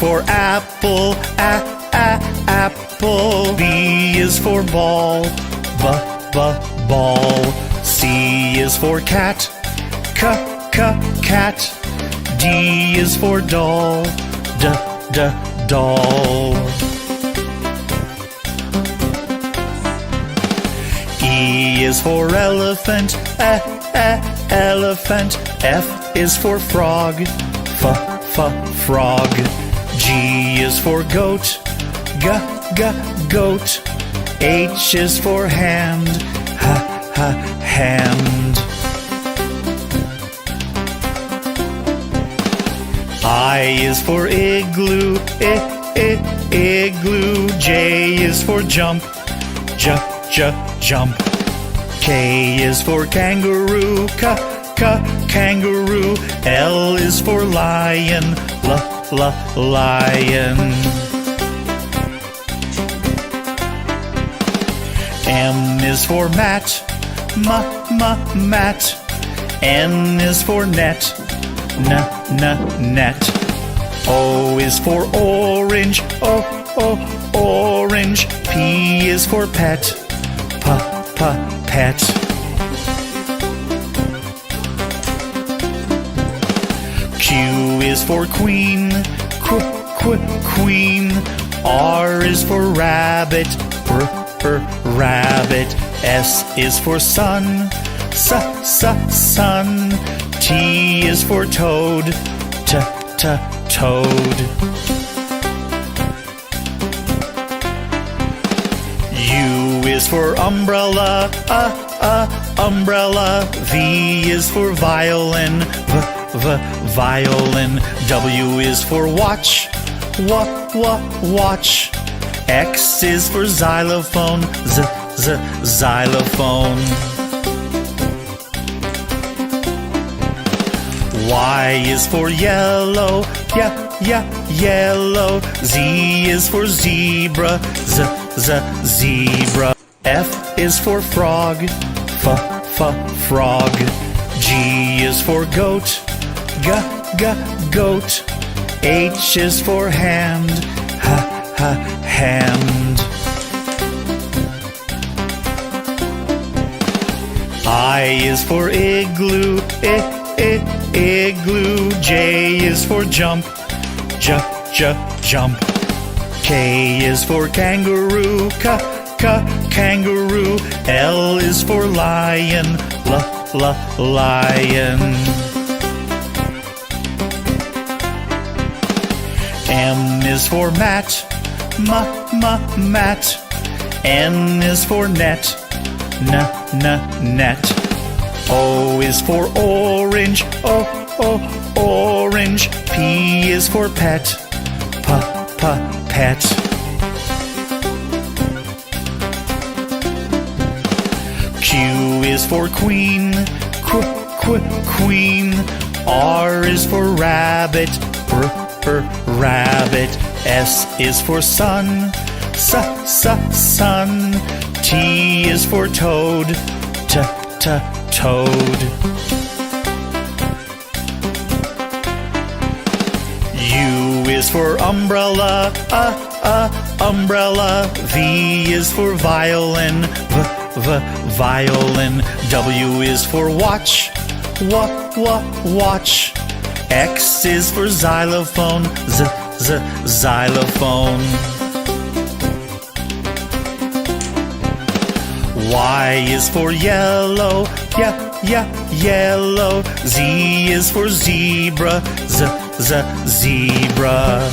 for apple, apple. B is for ball, ball. C is for cat, cat. D is for doll, doll. E is for elephant, elephant. F is for frog, frog. G is for goat, goat. H is for hand, hand. I is for igloo, igloo. J is for jump, jump. K is for kangaroo, kangaroo. L is for lion, lion. M is for mat, mat. N is for net, net. O is for orange, orange. P is for pet, pet. Q is for queen, queen. R is for rabbit, rabbit. S is for sun, sun. T is for toad, toad. U is for umbrella, umbrella. V is for violin, violin. W is for watch, watch. X is for xylophone, xylophone. Y is for yellow, yellow. Z is for zebra, zebra. F is for frog, frog. G is for goat, goat. H is for hand, hand. I is for igloo, igloo. J is for jump, jump. K is for kangaroo, kangaroo. L is for lion, lion. M is for mat, mat. N is for net, net. O is for orange, orange. P is for pet, pet. Q is for queen, queen. R is for rabbit, rabbit. S is for sun, sun. T is for toad, toad. U is for umbrella, umbrella. V is for violin, violin. W is for watch, watch. X is for xylophone, xylophone. Y is for yellow, yellow. Z is for zebra, zebra.